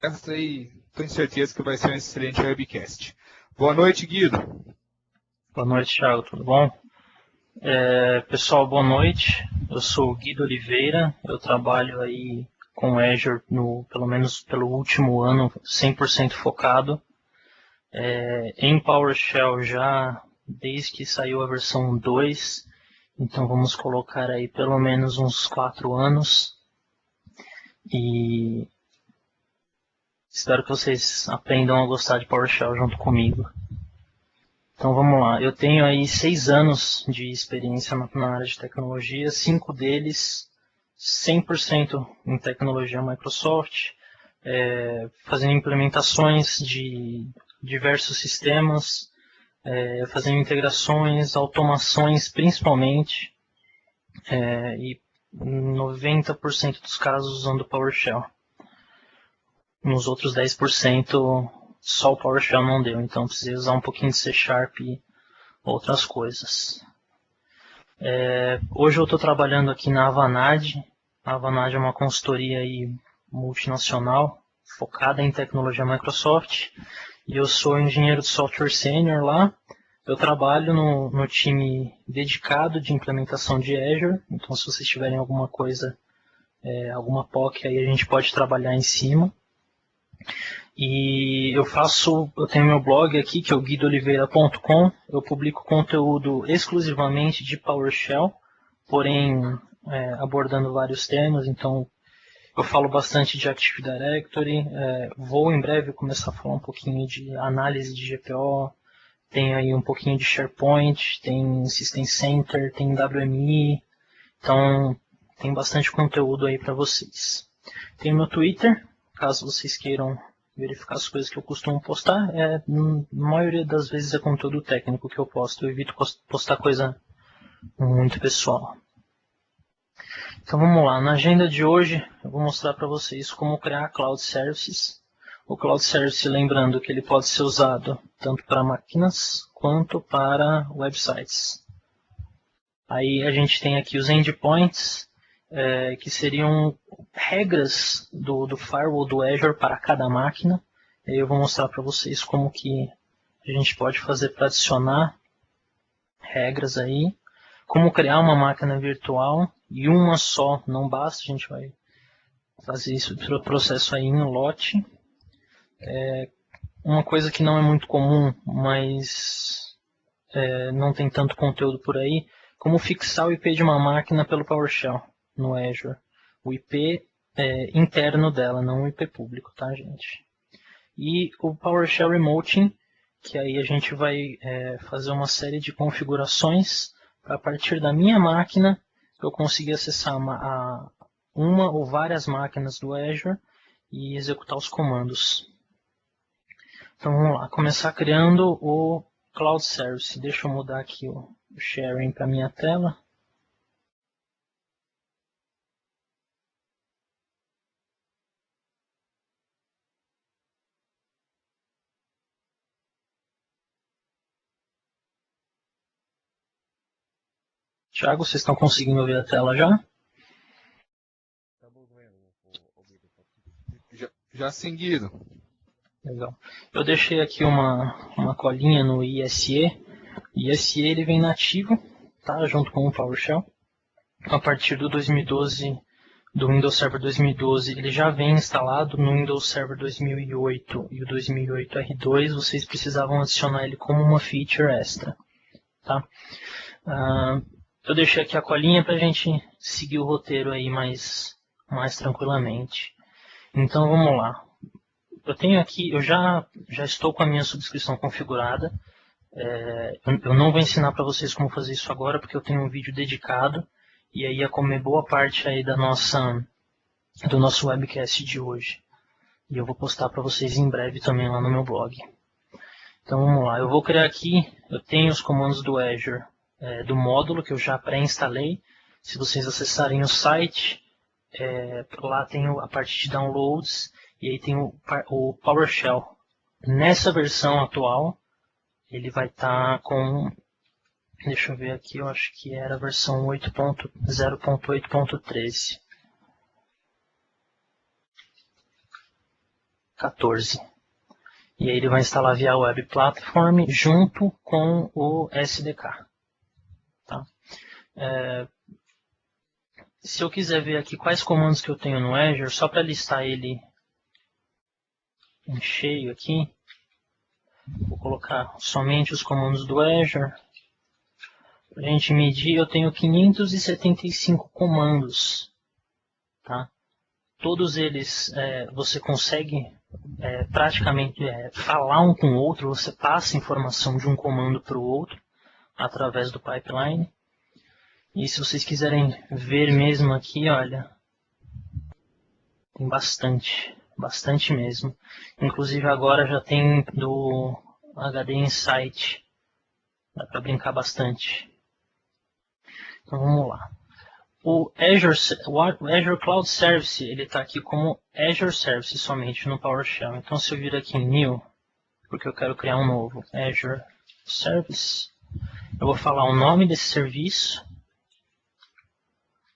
essa e tenho certeza que vai ser um excelente webcast. Boa noite, Guido. Boa noite, Thiago, tudo bom? Pessoal, boa noite. Eu sou o Guido Oliveira, eu trabalho aí com Azure, pelo menos pelo último ano, 100% focado. Em PowerShell já desde que saiu a versão 2, então vamos colocar aí pelo menos uns 4 anos. E espero que vocês aprendam a gostar de PowerShell junto comigo. Então vamos lá, eu tenho aí 6 anos de experiência na área de tecnologia, 5 deles 100% em tecnologia Microsoft, fazendo implementações de diversos sistemas, fazendo integrações, automações principalmente, e 90% dos casos usando PowerShell. Nos outros 10% só o PowerShell não deu, então precisei usar um pouquinho de C# e outras coisas. Hoje eu estou trabalhando aqui na Avanade. A Avanade é uma consultoria aí multinacional focada em tecnologia Microsoft e eu sou engenheiro de software sênior lá. Eu trabalho no time dedicado de implementação de Azure, então se vocês tiverem alguma coisa, alguma POC aí a gente pode trabalhar em cima. E eu tenho meu blog aqui, que é o guidooliveira.com. Eu publico conteúdo exclusivamente de PowerShell, porém abordando vários temas. Então eu falo bastante de Active Directory. Vou em breve começar a falar um pouquinho de análise de GPO. Tem aí um pouquinho de SharePoint, tem System Center, tem WMI. Então tem bastante conteúdo aí para vocês. Tem meu Twitter, caso vocês queiram verificar as coisas que eu costumo postar. Na maioria das vezes é conteúdo técnico que eu posto. Eu evito postar coisa muito pessoal. Então vamos lá. Na agenda de hoje eu vou mostrar para vocês como criar Cloud Services. O Cloud Service, lembrando que ele pode ser usado tanto para máquinas quanto para websites. Aí a gente tem aqui os endpoints, que seriam regras do firewall do Azure para cada máquina. Eu vou mostrar para vocês como que a gente pode fazer para adicionar regras aí. Como criar uma máquina virtual, e uma só não basta, a gente vai fazer isso pelo processo aí em lote. Uma coisa que não é muito comum, mas não tem tanto conteúdo por aí, como fixar o IP de uma máquina pelo PowerShell no Azure. O IP interno dela, não o IP público, tá, gente? E o PowerShell Remoting, que aí a gente vai fazer uma série de configurações para a partir da minha máquina eu conseguir acessar uma ou várias máquinas do Azure e executar os comandos. Então vamos lá, começar criando o Cloud Service. Deixa eu mudar aqui o sharing para minha tela. Thiago, vocês estão conseguindo ver a tela já? Já seguido. Legal. Eu deixei aqui uma colinha no ISE. O ISE ele vem nativo, tá, junto com o PowerShell. A partir do 2012, do Windows Server 2012, ele já vem instalado. No Windows Server 2008 e o 2008 R2, vocês precisavam adicionar ele como uma feature extra. Tá? Eu deixei aqui a colinha para a gente seguir o roteiro aí mais tranquilamente. Então vamos lá. Eu tenho aqui, eu já estou com a minha subscrição configurada. Eu não vou ensinar para vocês como fazer isso agora, porque eu tenho um vídeo dedicado. E aí ia comer boa parte aí do nosso webcast de hoje. E eu vou postar para vocês em breve também lá no meu blog. Então vamos lá, eu vou criar aqui, eu tenho os comandos do Azure, do módulo que eu já pré-instalei. Se vocês acessarem o site, lá tem a parte de downloads e aí tem o PowerShell. Nessa versão atual, ele vai estar com, deixa eu ver aqui, eu acho que era a versão 0.8.13. 14. E aí ele vai instalar via Web Platform junto com o SDK. Tá? Se eu quiser ver aqui quais comandos que eu tenho no Azure, só para listar ele em cheio aqui, vou colocar somente os comandos do Azure. Para a gente medir, eu tenho 575 comandos. Tá? Todos eles você consegue praticamente falar um com o outro, você passa informação de um comando para o outro através do pipeline. E se vocês quiserem ver mesmo aqui, olha, tem bastante mesmo. Inclusive agora já tem do HD Insight, dá para brincar bastante. Então vamos lá. O Azure Cloud Service, ele está aqui como Azure Service somente no PowerShell. Então se eu vir aqui em New, porque eu quero criar um novo Azure Service, eu vou falar o nome desse serviço.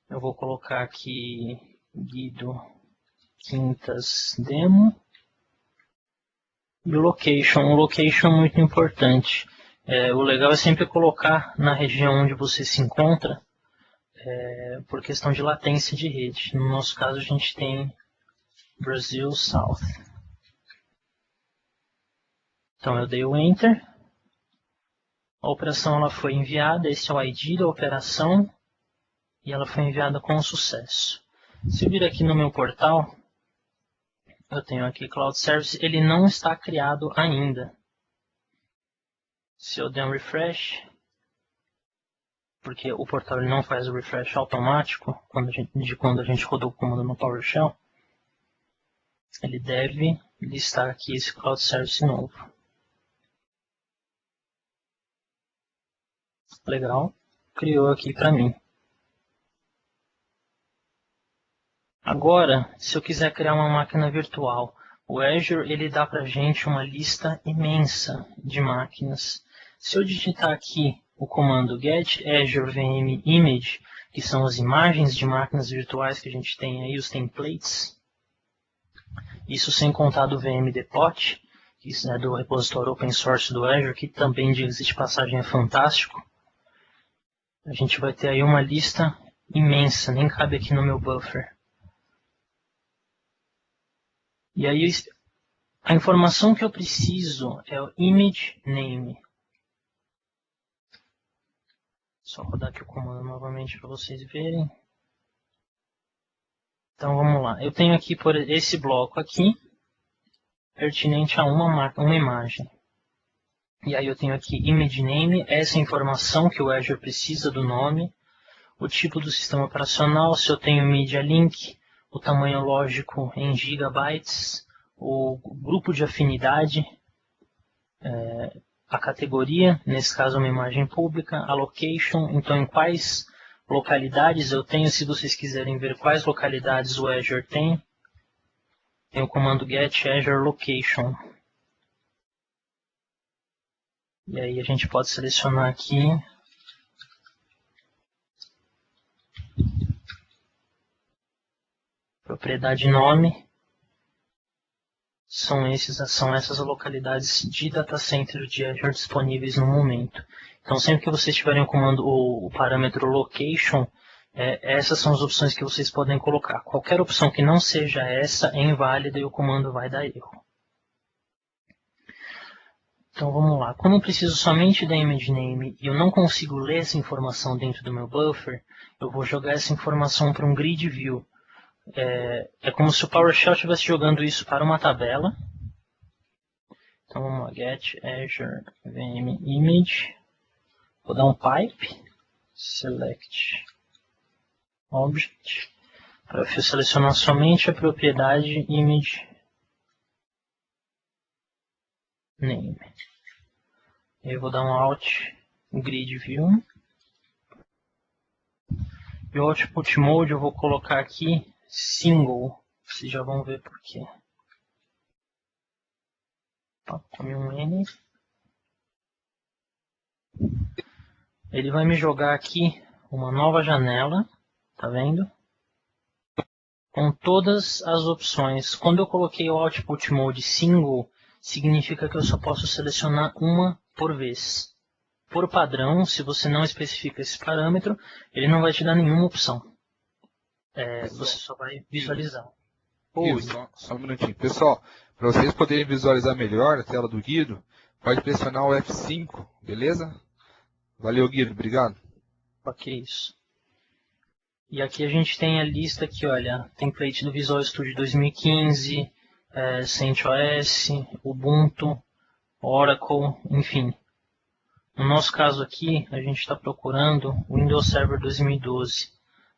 Eu vou colocar aqui Guido Quintas Demo. E o location é muito importante. O legal é sempre colocar na região onde você se encontra, por questão de latência de rede. No nosso caso a gente tem Brasil South. Então eu dei o Enter. A operação ela foi enviada, esse é o ID da operação. E ela foi enviada com sucesso. Se eu vir aqui no meu portal, eu tenho aqui Cloud Service, ele não está criado ainda. Se eu der um refresh, porque o portal ele não faz o refresh automático quando a gente rodou o comando no PowerShell, ele deve listar aqui esse Cloud Service novo. Legal, criou aqui para mim. Agora, se eu quiser criar uma máquina virtual, o Azure ele dá para a gente uma lista imensa de máquinas. Se eu digitar aqui o comando get Azure VM Image, que são as imagens de máquinas virtuais que a gente tem aí, os templates, isso sem contar do VM Depot, que é do repositório open source do Azure, que também, diga-se de passagem, é fantástico. A gente vai ter aí uma lista imensa, nem cabe aqui no meu buffer. E aí, a informação que eu preciso é o image name. Só rodar aqui o comando novamente para vocês verem. Então vamos lá. Eu tenho aqui por esse bloco aqui, pertinente a uma imagem. E aí eu tenho aqui image name, essa informação que o Azure precisa do nome, o tipo do sistema operacional, se eu tenho media link, o tamanho lógico em gigabytes, o grupo de afinidade, a categoria, nesse caso uma imagem pública, a location, então em quais localidades eu tenho, se vocês quiserem ver quais localidades o Azure tem o comando get Azure Location. E aí a gente pode selecionar aqui propriedade nome. São essas localidades de data center de Azure disponíveis no momento. Então sempre que vocês tiverem o comando, o parâmetro location, essas são as opções que vocês podem colocar. Qualquer opção que não seja essa é inválida e o comando vai dar erro. Então vamos lá. Quando eu preciso somente da image name e eu não consigo ler essa informação dentro do meu buffer, eu vou jogar essa informação para um grid view. É como se o PowerShell estivesse jogando isso para uma tabela. Então vamos lá, get Azure VM Image. Vou dar um pipe, select object, para eu selecionar somente a propriedade image name. Eu vou dar um out grid view. E o output mode eu vou colocar aqui single. Vocês já vão ver por quê. Come um N. Ele vai me jogar aqui uma nova janela, tá vendo? com todas as opções. Quando eu coloquei o Output Mode Single, significa que eu só posso selecionar uma por vez. Por padrão, se você não especifica esse parâmetro, ele não vai te dar nenhuma opção. Você só vai visualizar. Só um minutinho. Pessoal, para vocês poderem visualizar melhor a tela do Guido, pode pressionar o F5, beleza? Valeu, Guido, obrigado. Ok, isso. E aqui a gente tem a lista aqui, olha, template do Visual Studio 2015, CentOS, Ubuntu, Oracle, enfim. No nosso caso aqui, a gente está procurando o Windows Server 2012.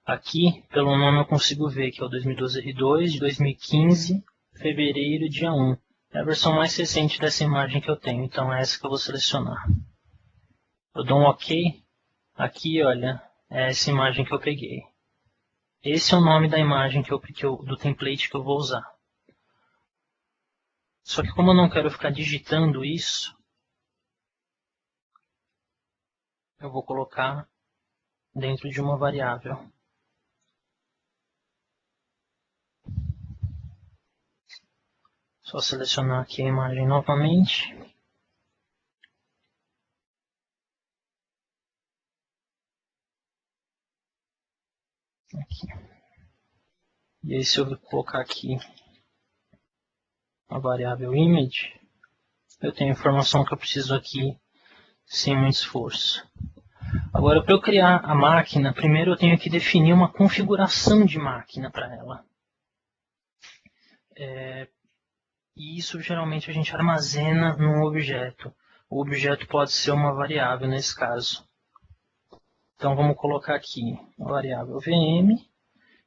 Aqui, pelo nome eu consigo ver que é o 2012 R2 de 2015, fevereiro, dia 1. É a versão mais recente dessa imagem que eu tenho, então é essa que eu vou selecionar. Eu dou um OK. Aqui, olha, é essa imagem que eu peguei. Esse é o nome da imagem do template que eu vou usar. Só que como eu não quero ficar digitando isso, eu vou colocar dentro de uma variável. Só selecionar aqui a imagem novamente. Aqui. E aí se eu colocar aqui a variável image, eu tenho a informação que eu preciso aqui sem muito esforço. Agora, para eu criar a máquina, primeiro eu tenho que definir uma configuração de máquina para ela. E isso geralmente a gente armazena num objeto. O objeto pode ser uma variável nesse caso. Então vamos colocar aqui a variável VM.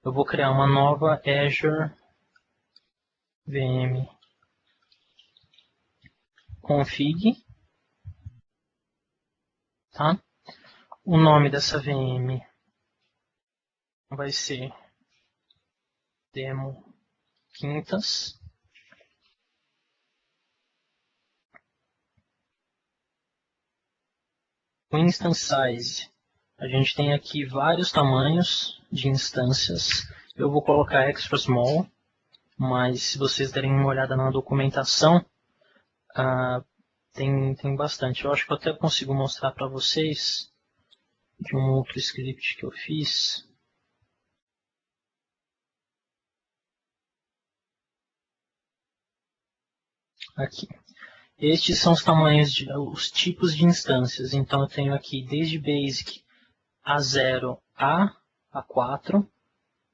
Eu vou criar uma nova Azure VM config. Tá? O nome dessa VM vai ser demo quintas. O instance size, a gente tem aqui vários tamanhos de instâncias. Eu vou colocar extra small, mas se vocês derem uma olhada na documentação, tem bastante. Eu acho que eu até consigo mostrar para vocês de um outro script que eu fiz. Aqui. Estes são os tamanhos, os tipos de instâncias. Então eu tenho aqui desde Basic A0 a A4.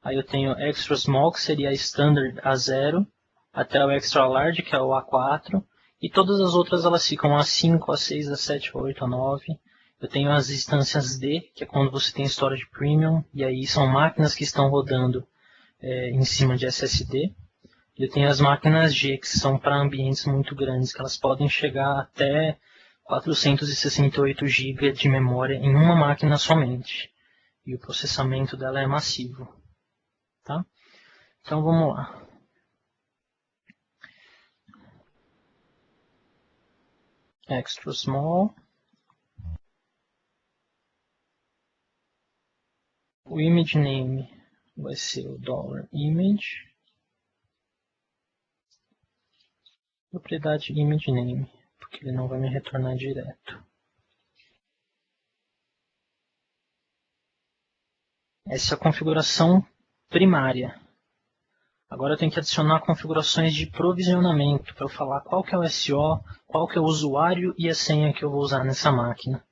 Aí eu tenho Extra Small, que seria a Standard A0, até o Extra Large, que é o A4. E todas as outras elas ficam A5, A6, A7, A8, A9. Eu tenho as instâncias D, que é quando você tem Storage Premium, e aí são máquinas que estão rodando em cima de SSD. Eu tenho as máquinas G, que são para ambientes muito grandes, que elas podem chegar até 468 GB de memória em uma máquina somente. E o processamento dela é massivo. Tá? Então vamos lá. Extra small. O image name vai ser o $image. Propriedade image name, porque ele não vai me retornar direto. Essa é a configuração primária. Agora eu tenho que adicionar configurações de provisionamento para eu falar qual que é o SO, qual que é o usuário e a senha que eu vou usar nessa máquina.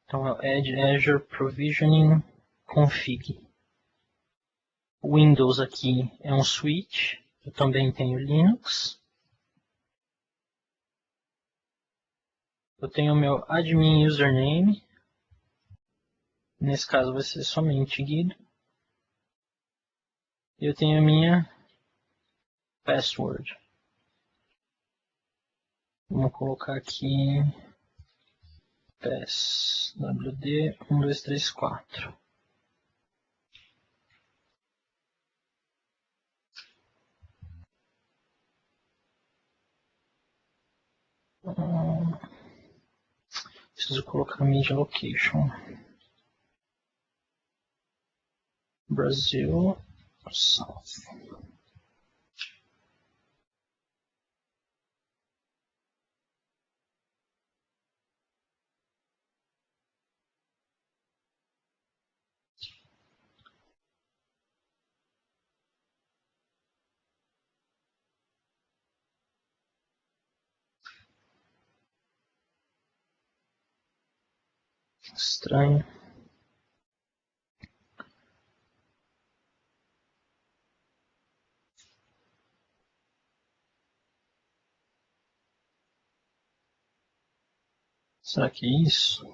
Então é o Add Azure Provisioning Config. Windows aqui é um switch. Eu também tenho Linux. Eu tenho o meu admin username. Nesse caso vai ser somente Guido. Eu tenho a minha password. Vamos colocar aqui passwd 1234. Preciso colocar media location. Brasil South. Estranho. Será que é isso?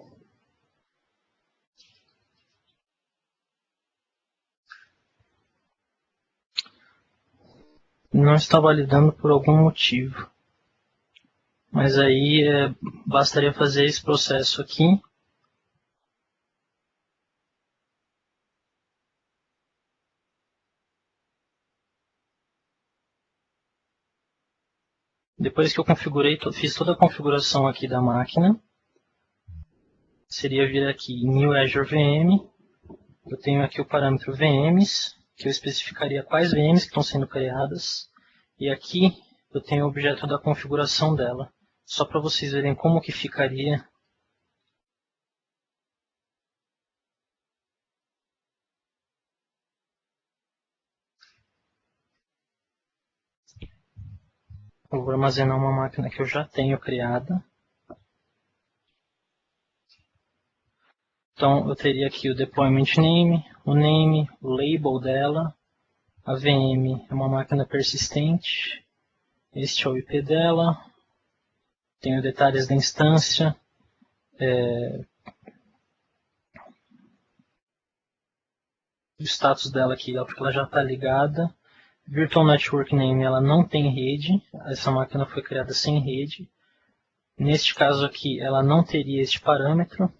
Não está validando por algum motivo. Mas aí bastaria fazer esse processo aqui. Depois que eu configurei, fiz toda a configuração aqui da máquina, seria vir aqui em New Azure VM. Eu tenho aqui o parâmetro VMs, que eu especificaria quais VMs que estão sendo criadas. E aqui eu tenho o objeto da configuração dela. Só para vocês verem como que ficaria. Eu vou armazenar uma máquina que eu já tenho criada. Então eu teria aqui o deployment name, o label dela. A VM é uma máquina persistente. Este é o IP dela. Tenho detalhes da instância. O status dela aqui, porque ela já está ligada. Virtual Network Name, ela não tem rede. Essa máquina foi criada sem rede. Neste caso aqui, ela não teria este parâmetro.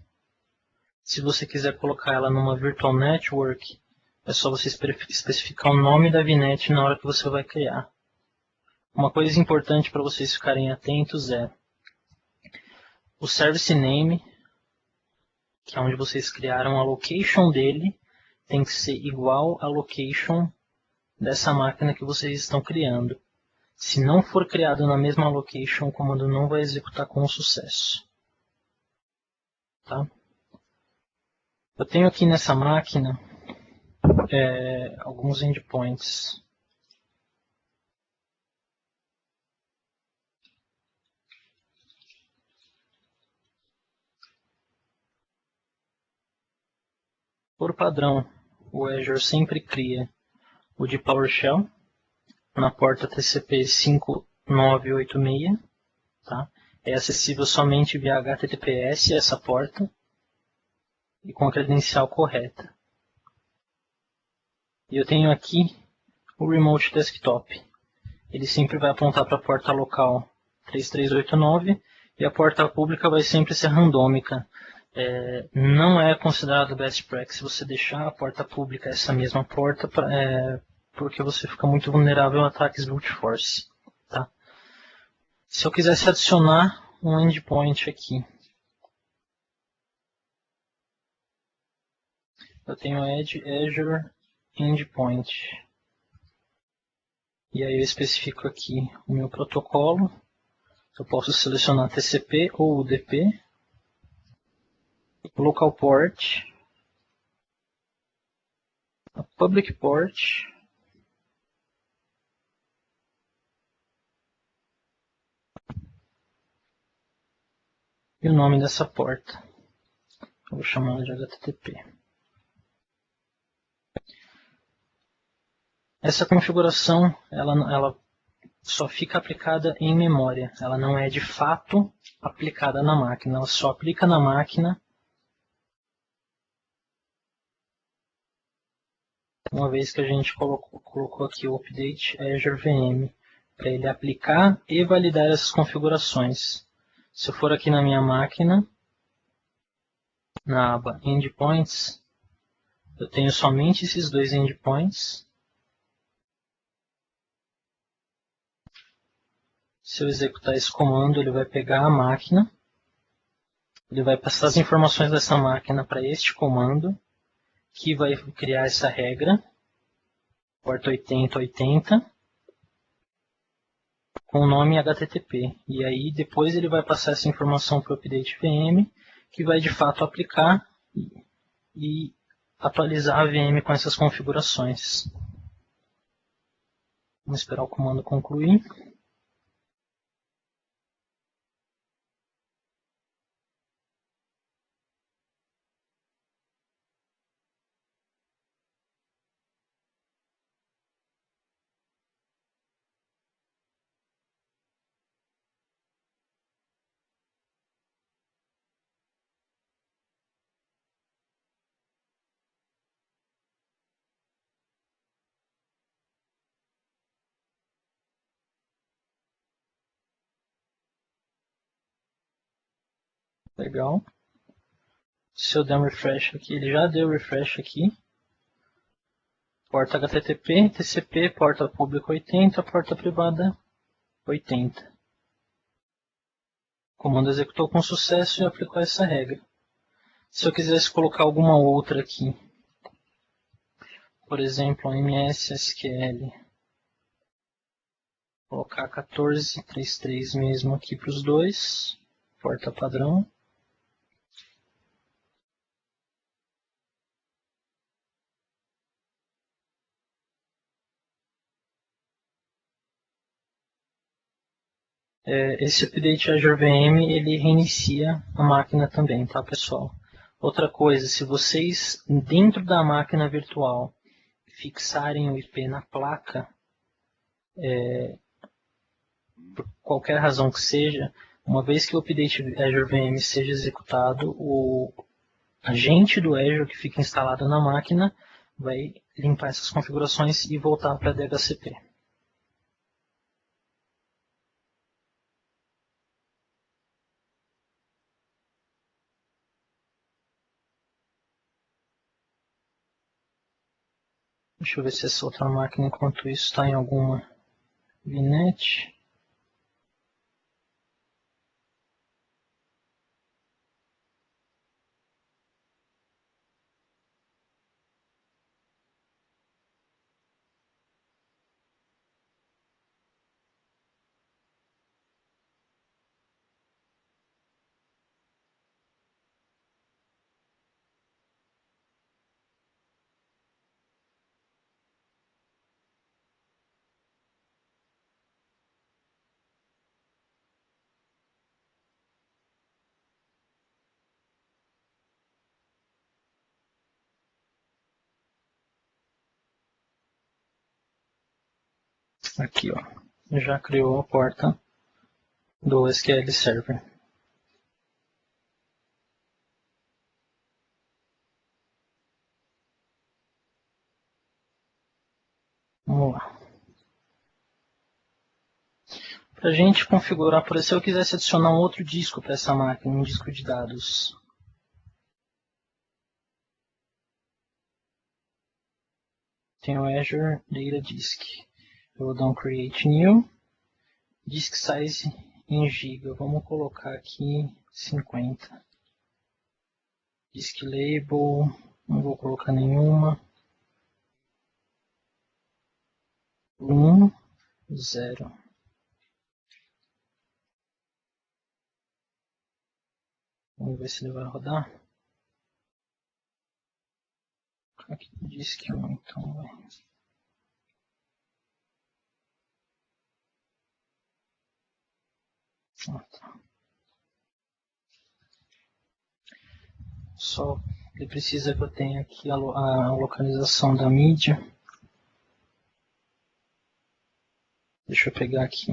Se você quiser colocar ela numa Virtual Network, é só você especificar o nome da VNet na hora que você vai criar. Uma coisa importante para vocês ficarem atentos é o Service Name, que é onde vocês criaram a location dele, tem que ser igual à location dessa máquina que vocês estão criando. Se não for criado na mesma location, o comando não vai executar com sucesso. Tá? Eu tenho aqui nessa máquina alguns endpoints. Por padrão, o Azure sempre cria o de PowerShell na porta TCP 5986. Tá? É acessível somente via HTTPS essa porta e com a credencial correta. E eu tenho aqui o Remote Desktop. Ele sempre vai apontar para a porta local 3389 e a porta pública vai sempre ser randômica. Não é considerado best practice você deixar a porta pública essa mesma porta, porque você fica muito vulnerável a ataques brute force. Tá? Se eu quisesse adicionar um endpoint aqui, eu tenho Azure Endpoint. E aí eu especifico aqui o meu protocolo. Eu posso selecionar TCP ou UDP. Local port. A public port. E o nome dessa porta. Eu vou chamar ela de HTTP. Essa configuração, ela só fica aplicada em memória. Ela não é de fato aplicada na máquina. Ela só aplica na máquina uma vez que a gente colocou aqui o Update Azure VM, para ele aplicar e validar essas configurações. Se eu for aqui na minha máquina, na aba Endpoints, eu tenho somente esses dois endpoints. Se eu executar esse comando, ele vai pegar a máquina, ele vai passar as informações dessa máquina para este comando, que vai criar essa regra, porta 8080, com o nome HTTP. E aí depois ele vai passar essa informação para o update VM, que vai de fato aplicar e atualizar a VM com essas configurações. Vamos esperar o comando concluir. Legal. Se eu der um refresh aqui, ele já deu refresh aqui. Porta HTTP, TCP, porta pública 80, porta privada 80. O comando executou com sucesso e aplicou essa regra. Se eu quisesse colocar alguma outra aqui, por exemplo, a MS-SQL, colocar 1433 mesmo aqui para os dois, porta padrão. Esse update Azure VM, ele reinicia a máquina também, tá, pessoal? Outra coisa, se vocês, dentro da máquina virtual, fixarem o IP na placa, por qualquer razão que seja, uma vez que o update Azure VM seja executado, o agente do Azure que fica instalado na máquina vai limpar essas configurações e voltar para a DHCP. Deixa eu ver se essa outra máquina, enquanto isso, está em alguma VNet. Aqui, ó, já criou a porta do SQL Server. Vamos lá. Para a gente configurar, por exemplo, se eu quisesse adicionar um outro disco para essa máquina, um disco de dados. Tem o Azure Data Disk. Eu vou dar um Create New. Disk Size em GB. Vamos colocar aqui 50. Disk Label. Não vou colocar nenhuma. 0. Vamos ver se ele vai rodar. Aqui, Disk 1, então vai. Tá. Só ele precisa que eu tenha aqui a localização da mídia. Deixa eu pegar aqui.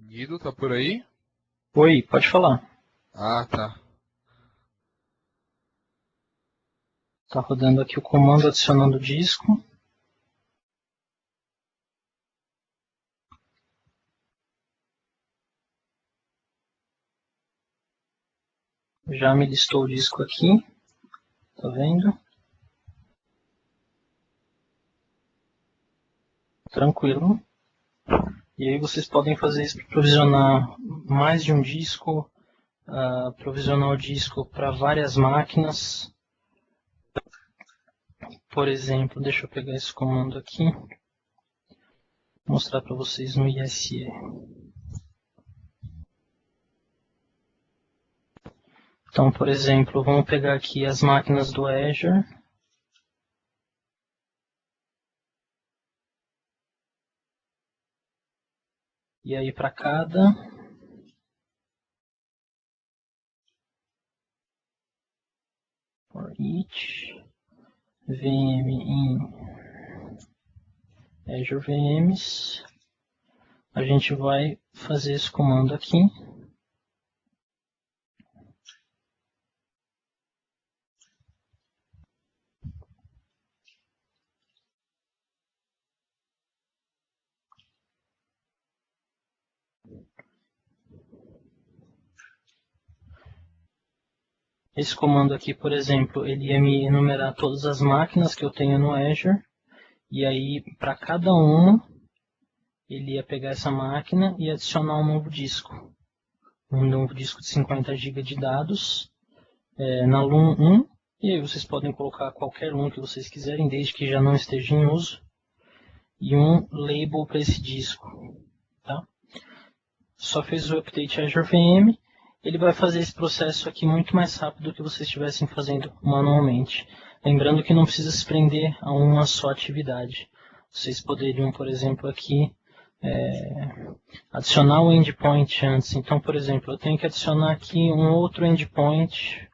Guido, tá por aí? Oi, pode falar. Ah, tá. Tá rodando aqui o comando adicionando o disco. Já me listou o disco aqui. Tá vendo? Tranquilo. E aí vocês podem fazer isso para provisionar mais de um disco, provisionar o disco para várias máquinas. Por exemplo, deixa eu pegar esse comando aqui, mostrar para vocês no ISE. Então, por exemplo, vamos pegar aqui as máquinas do Azure. E aí para cada for each VM in Azure VMs, a gente vai fazer esse comando aqui. Esse comando aqui, por exemplo, ele ia me enumerar todas as máquinas que eu tenho no Azure. E aí, para cada uma, ele ia pegar essa máquina e adicionar um novo disco. Um novo disco de 50 GB de dados na LUN 1. E aí vocês podem colocar qualquer LUN que vocês quiserem, desde que já não esteja em uso. E um label para esse disco. Tá? Só fez o update Azure VM. Ele vai fazer esse processo aqui muito mais rápido do que vocês estivessem fazendo manualmente. Lembrando que não precisa se prender a uma só atividade. Vocês poderiam, por exemplo, aqui adicionar o endpoint antes. Então, por exemplo, eu tenho que adicionar aqui um outro endpoint.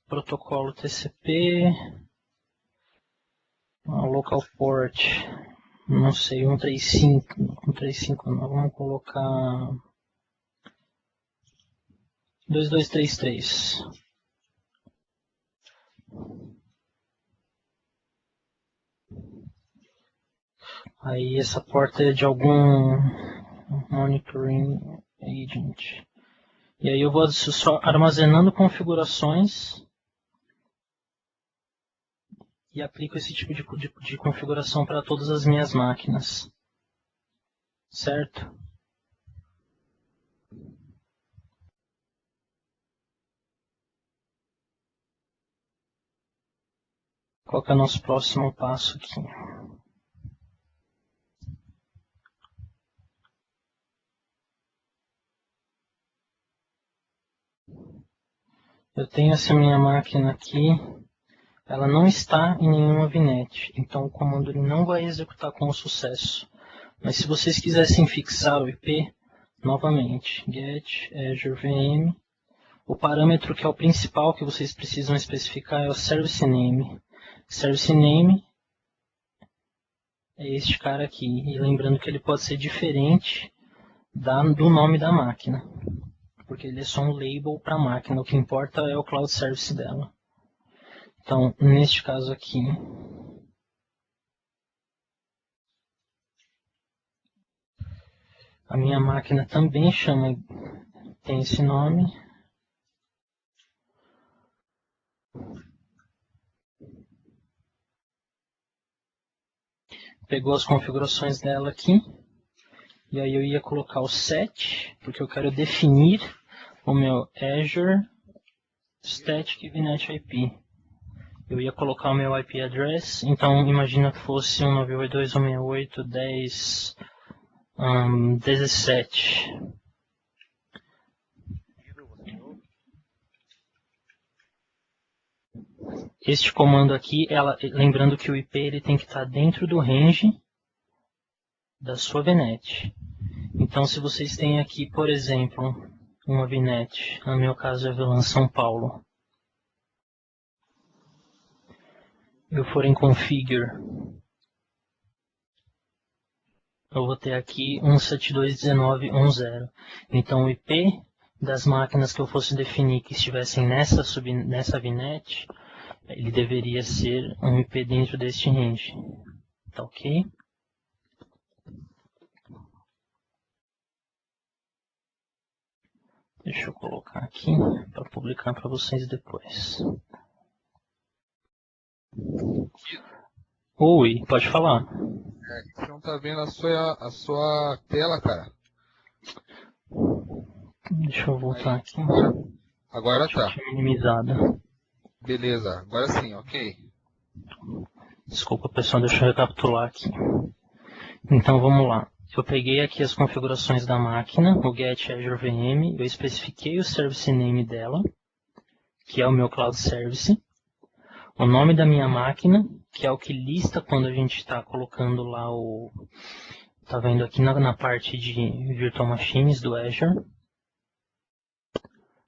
Protocolo TCP, local port, não sei, 135 não, vamos colocar 2233. Aí essa porta é de algum monitoring agent. E aí eu vou só armazenando configurações e aplico esse tipo de configuração para todas as minhas máquinas. Certo? Qual que é o nosso próximo passo aqui? Eu tenho essa minha máquina aqui, ela não está em nenhuma VNet, então o comando ele não vai executar com sucesso. Mas se vocês quisessem fixar o IP, novamente, get Azure VM, o parâmetro que é o principal que vocês precisam especificar é o service name. Service name é este cara aqui, e lembrando que ele pode ser diferente do nome da máquina, porque ele é só um label para a máquina, o que importa é o cloud service dela. Então, neste caso aqui, a minha máquina também tem esse nome. Pegou as configurações dela aqui. E aí eu ia colocar o set, porque eu quero definir o meu Azure Static VNet IP. Eu ia colocar o meu IP address, então imagina que fosse 192.168.10.17. Este comando aqui, lembrando que o IP ele tem que estar dentro do range da sua VNet. Então, se vocês têm aqui, por exemplo, uma VNet, no meu caso é a VLAN São Paulo, eu for em Configure eu vou ter aqui 172.19.1.0. Então o IP das máquinas que eu fosse definir que estivessem nessa VNet, ele deveria ser um IP dentro deste range. Tá ok? Deixa eu colocar aqui para publicar para vocês depois. Oi, pode falar. Você não tá vendo a sua tela, cara. Deixa eu voltar Aí, aqui. agora Deixa eu tá. te minimizada. Beleza, agora sim, ok. Desculpa, pessoal, deixa eu recapitular aqui. Então vamos lá. Eu peguei aqui as configurações da máquina, o Get Azure VM, eu especifiquei o service name dela, que é o meu Cloud Service, o nome da minha máquina, que é o que lista quando a gente está colocando lá o... Tá vendo aqui na parte de Virtual Machines do Azure.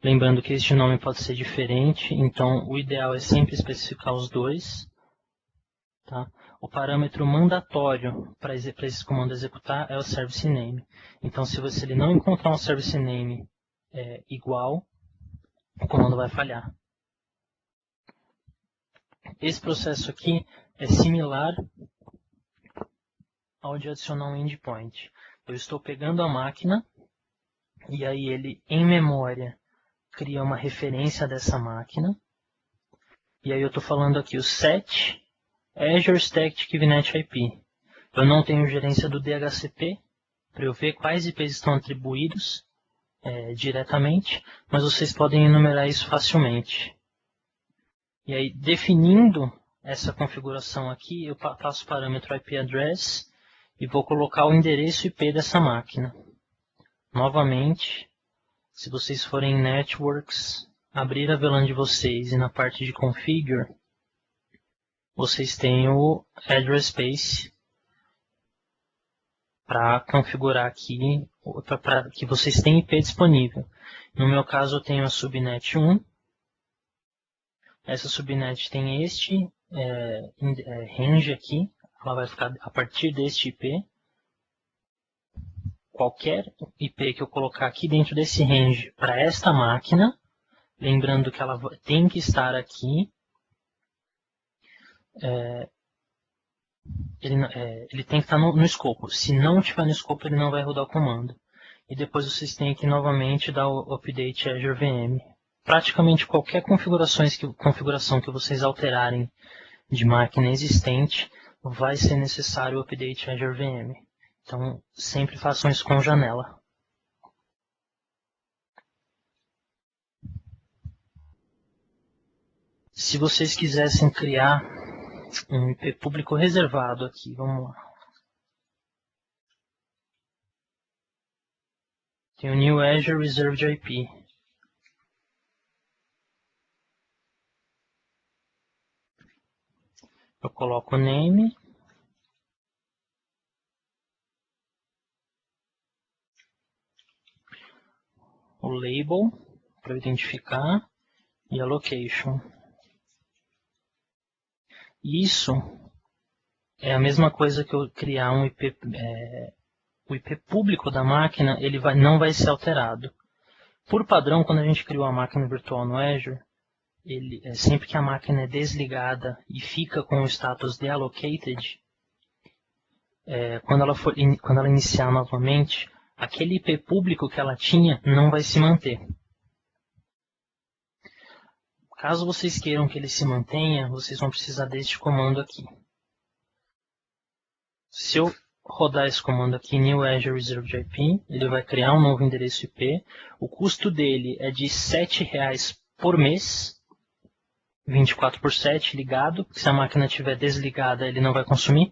Lembrando que este nome pode ser diferente, então o ideal é sempre especificar os dois. Tá? O parâmetro mandatório para esse comando executar é o service name. Então, se ele não encontrar um service name igual, o comando vai falhar. Esse processo aqui é similar ao de adicionar um endpoint. Eu estou pegando a máquina e aí ele, em memória, cria uma referência dessa máquina. E aí eu estou falando aqui o set Azure Static VNet IP. Eu não tenho gerência do DHCP para eu ver quais IPs estão atribuídos diretamente, mas vocês podem enumerar isso facilmente. E aí, definindo essa configuração aqui, eu passo o parâmetro IP address e vou colocar o endereço IP dessa máquina. Novamente, se vocês forem em Networks, abrir a VLAN de vocês e na parte de Configure, vocês têm o Address Space para configurar aqui, para que vocês tenham IP disponível. No meu caso, eu tenho a subnet 1. Essa subnet tem este range aqui. Ela vai ficar a partir deste IP. Qualquer IP que eu colocar aqui dentro desse range para esta máquina, lembrando que ela tem que estar aqui, ele tem que estar no escopo. Se não estiver no escopo, ele não vai rodar o comando. E depois vocês têm que novamente dar o update Azure VM. Praticamente qualquer configuração que vocês alterarem de máquina existente, vai ser necessário o update Azure VM. Então, sempre façam isso com janela. Se vocês quisessem criar um IP público reservado aqui, vamos lá. Tem o New Azure Reserved IP. Eu coloco o name. O label, para identificar, e a location. Isso é a mesma coisa que eu criar um IP, o IP público da máquina, ele não vai ser alterado. Por padrão, quando a gente criou a máquina virtual no Azure, sempre que a máquina é desligada e fica com o status deallocated, quando ela iniciar novamente, aquele IP público que ela tinha não vai se manter. Caso vocês queiram que ele se mantenha, vocês vão precisar deste comando aqui. Se eu rodar esse comando aqui, New Azure Reserved IP, ele vai criar um novo endereço IP. O custo dele é de R$ 7,00 por mês, 24/7 ligado. Se a máquina estiver desligada, ele não vai consumir.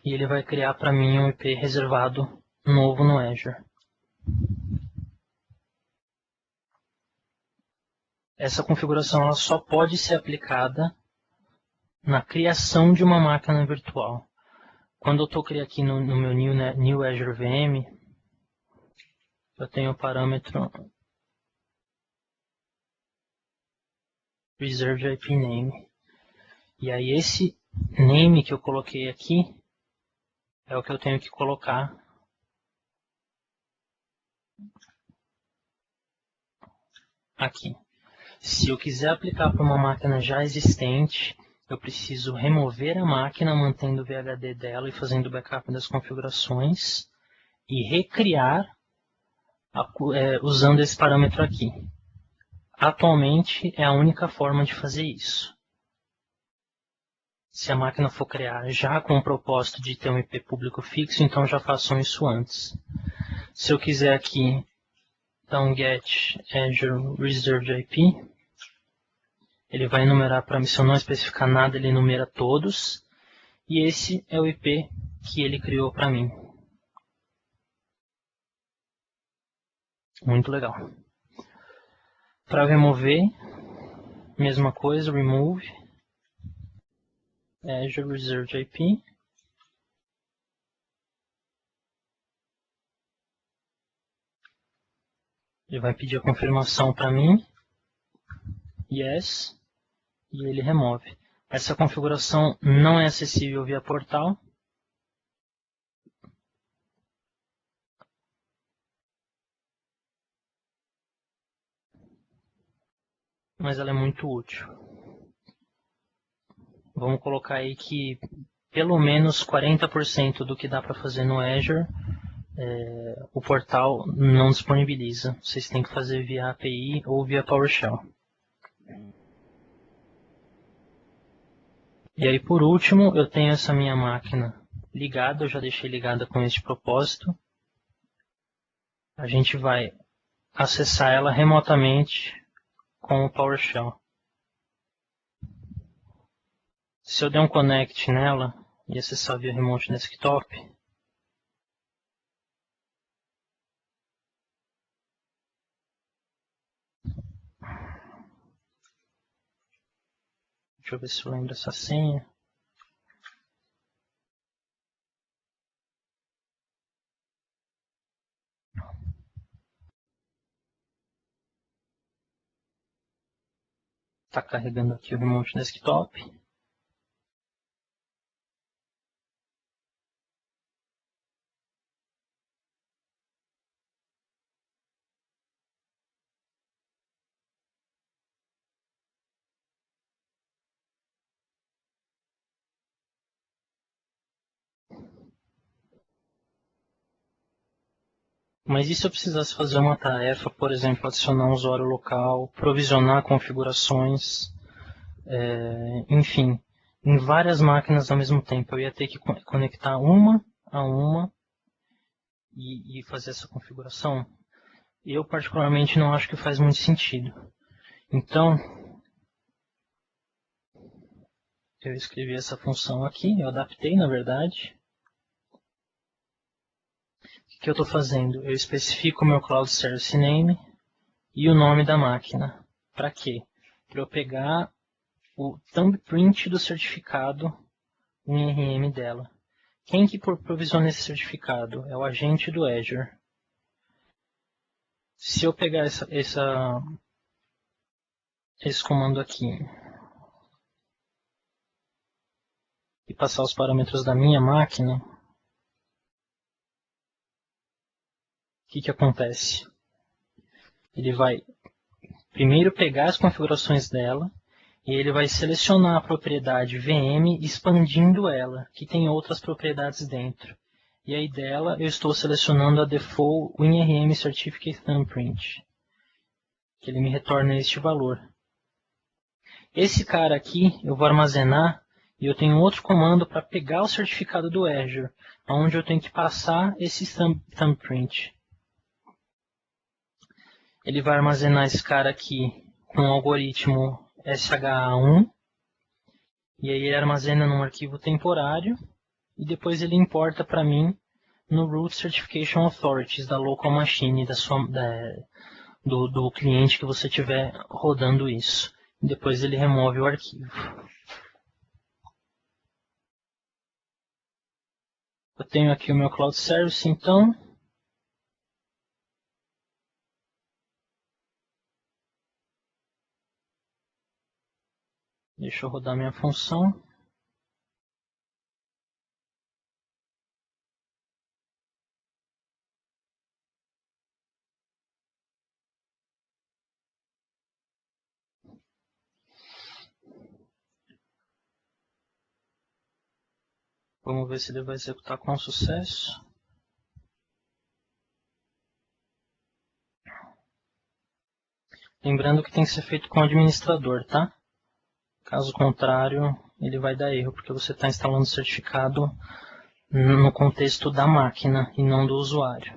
E ele vai criar para mim um IP reservado novo no Azure. Essa configuração ela só pode ser aplicada na criação de uma máquina virtual. Quando eu estou aqui no meu New Azure VM, eu tenho o parâmetro reserved IP name. E aí esse name que eu coloquei aqui é o que eu tenho que colocar aqui. Se eu quiser aplicar para uma máquina já existente, eu preciso remover a máquina, mantendo o VHD dela e fazendo o backup das configurações, e recriar usando esse parâmetro aqui. Atualmente é a única forma de fazer isso. Se a máquina for criar já com o propósito de ter um IP público fixo, então já façam isso antes. Se eu quiser aqui dar um get Azure Reserved IP, ele vai enumerar para mim. Se eu não especificar nada, ele enumera todos. E esse é o IP que ele criou para mim. Muito legal. Para remover, mesma coisa, remove Azure Reserved IP. Ele vai pedir a confirmação para mim. Yes. E ele remove. Essa configuração não é acessível via portal. Mas ela é muito útil. Vamos colocar aí que pelo menos 40% do que dá para fazer no Azure, o portal não disponibiliza. Vocês têm que fazer via API ou via PowerShell. E aí, por último, eu tenho essa minha máquina ligada. Eu já deixei ligada com este propósito. A gente vai acessar ela remotamente com o PowerShell. Se eu der um connect nela e acessar via Remote Desktop, deixa eu ver se eu lembro essa senha. Está carregando aqui o Remote Desktop. Mas e se eu precisasse fazer uma tarefa, por exemplo, adicionar um usuário local, provisionar configurações, enfim, em várias máquinas ao mesmo tempo? Eu ia ter que conectar uma a uma e fazer essa configuração? Eu particularmente não acho que faz muito sentido. Então, eu escrevi essa função aqui, eu adaptei na verdade. O que eu estou fazendo? Eu especifico o meu Cloud Service Name e o nome da máquina. Para quê? Para eu pegar o thumbprint do certificado INRM dela. Quem que provisiona esse certificado? É o agente do Azure. Se eu pegar esse comando aqui e passar os parâmetros da minha máquina, o que acontece? Ele vai primeiro pegar as configurações dela e ele vai selecionar a propriedade VM expandindo ela, que tem outras propriedades dentro. E aí dela eu estou selecionando a default WinRM Certificate Thumbprint, que ele me retorna este valor. Esse cara aqui eu vou armazenar e eu tenho outro comando para pegar o certificado do Azure, onde eu tenho que passar esse thumbprint. Ele vai armazenar esse cara aqui com o algoritmo SHA-1, e aí ele armazena num arquivo temporário, e depois ele importa para mim no Root Certification Authorities da local machine do cliente que você tiver rodando isso. E depois ele remove o arquivo. Eu tenho aqui o meu Cloud Service, então. Deixa eu rodar minha função. Vamos ver se ele vai executar com sucesso. Lembrando que tem que ser feito com o administrador, tá? Caso contrário, ele vai dar erro, porque você está instalando o certificado no contexto da máquina e não do usuário.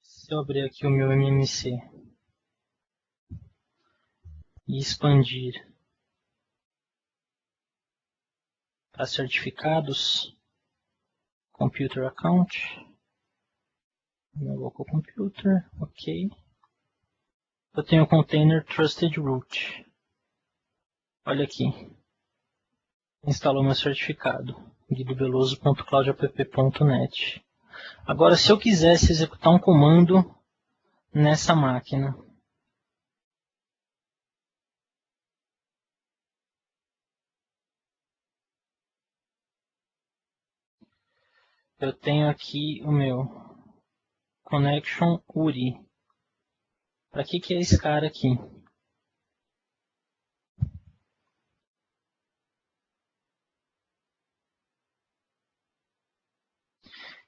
Se eu abrir aqui o meu MMC e expandir para certificados, Computer Account, meu local computer, ok. Eu tenho o container Trusted Root. Olha aqui. Instalou meu certificado. guidobeloso.cloudapp.net. Agora, se eu quisesse executar um comando nessa máquina, eu tenho aqui o meu Connection URI. Para que é esse cara aqui?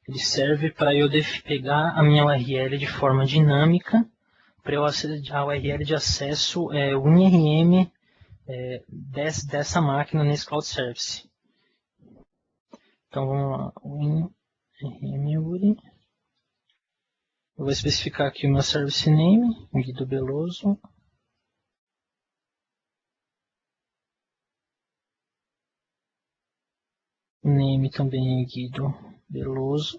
Ele serve para eu pegar a minha URL de forma dinâmica, para eu acessar a URL de acesso WinRM dessa máquina nesse Cloud Service. Então vamos lá, WinRM URI. Eu vou especificar aqui o meu service name, Guido Beloso. Name também é Guido Beloso.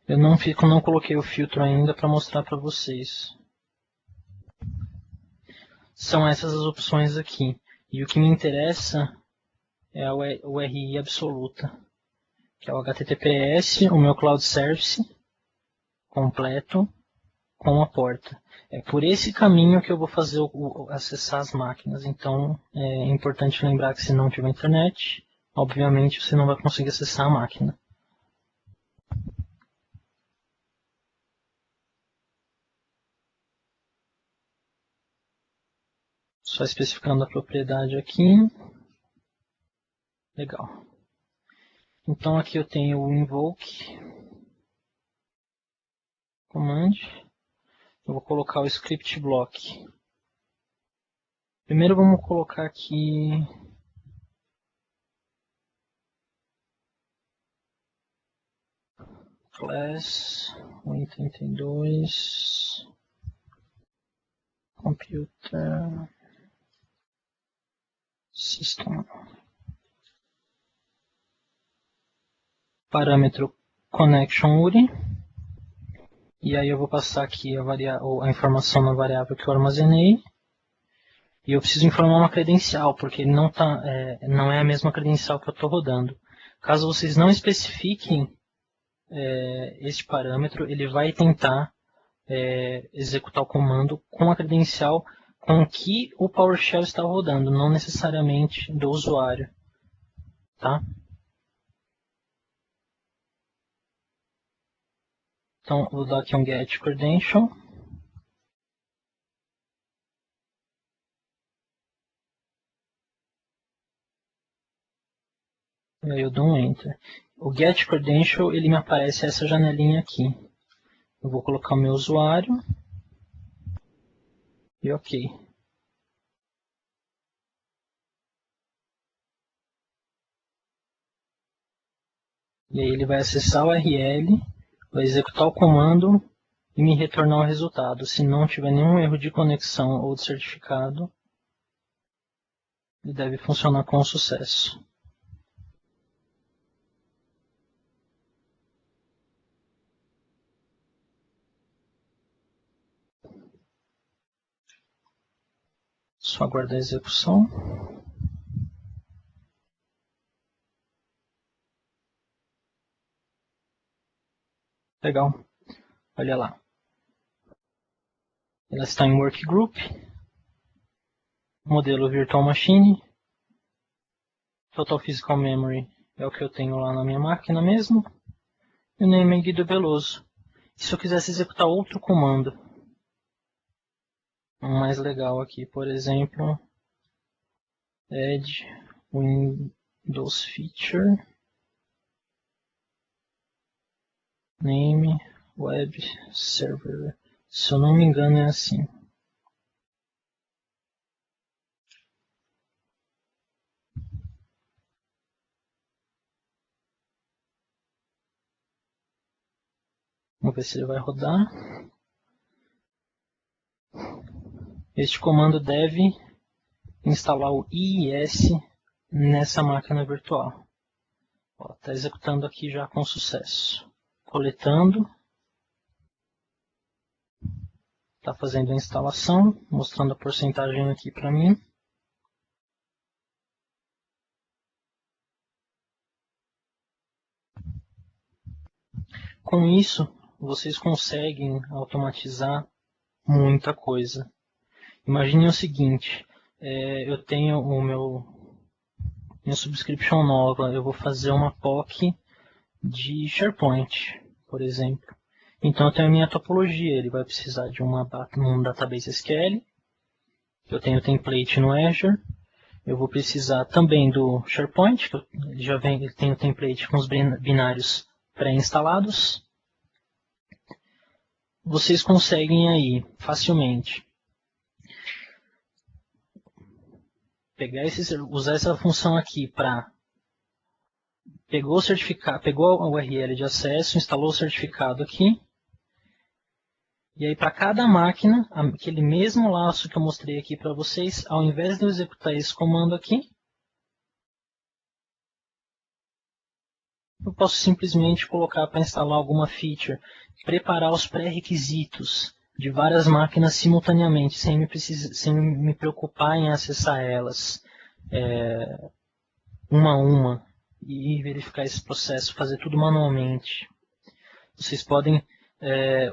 Eu não coloquei o filtro ainda para mostrar para vocês. São essas as opções aqui. E o que me interessa é a URI absoluta, que é o HTTPS, o meu Cloud Service completo com a porta. É por esse caminho que eu vou fazer acessar as máquinas. Então é importante lembrar que se não tiver internet, obviamente você não vai conseguir acessar a máquina. Só especificando a propriedade aqui. Legal. Então aqui eu tenho o invoke command. Eu vou colocar o script block. Primeiro vamos colocar aqui class 132 computer system. Parâmetro connection URI. E aí eu vou passar aqui a informação na variável que eu armazenei. E eu preciso informar uma credencial, porque não é a mesma credencial que eu estou rodando. Caso vocês não especifiquem este parâmetro, ele vai tentar executar o comando com a credencial com que o PowerShell está rodando, não necessariamente do usuário. Tá? Então, vou dar aqui um get credential. E aí eu dou um enter. O get credential, ele me aparece essa janelinha aqui. Eu vou colocar o meu usuário. E ok. E aí ele vai acessar o URL, vai executar o comando e me retornar o resultado. Se não tiver nenhum erro de conexão ou de certificado, ele deve funcionar com sucesso. Só aguardar a execução. Legal. Olha lá. Ela está em Workgroup. Modelo Virtual Machine. Total Physical Memory é o que eu tenho lá na minha máquina mesmo. E o name é Guido Veloso. E se eu quisesse executar outro comando, um mais legal aqui, por exemplo, add Windows feature, name, web server. Se eu não me engano é assim. Vamos ver se ele vai rodar. Este comando deve instalar o IIS nessa máquina virtual. Está executando aqui já com sucesso. Coletando. Está fazendo a instalação, mostrando a porcentagem aqui para mim. Com isso, vocês conseguem automatizar muita coisa. Imagine o seguinte, eu tenho minha subscription nova, eu vou fazer uma POC de SharePoint, por exemplo. Então eu tenho a minha topologia, ele vai precisar de um database SQL, eu tenho template no Azure, eu vou precisar também do SharePoint, que ele tem o template com os binários pré-instalados. Vocês conseguem aí facilmente usar essa função aqui para pegou a URL de acesso, instalou o certificado aqui. E aí para cada máquina, aquele mesmo laço que eu mostrei aqui para vocês, ao invés de eu executar esse comando aqui, eu posso simplesmente colocar para instalar alguma feature, preparar os pré-requisitos de várias máquinas simultaneamente, sem me preocupar em acessar elas uma a uma e verificar esse processo, fazer tudo manualmente. Vocês podem,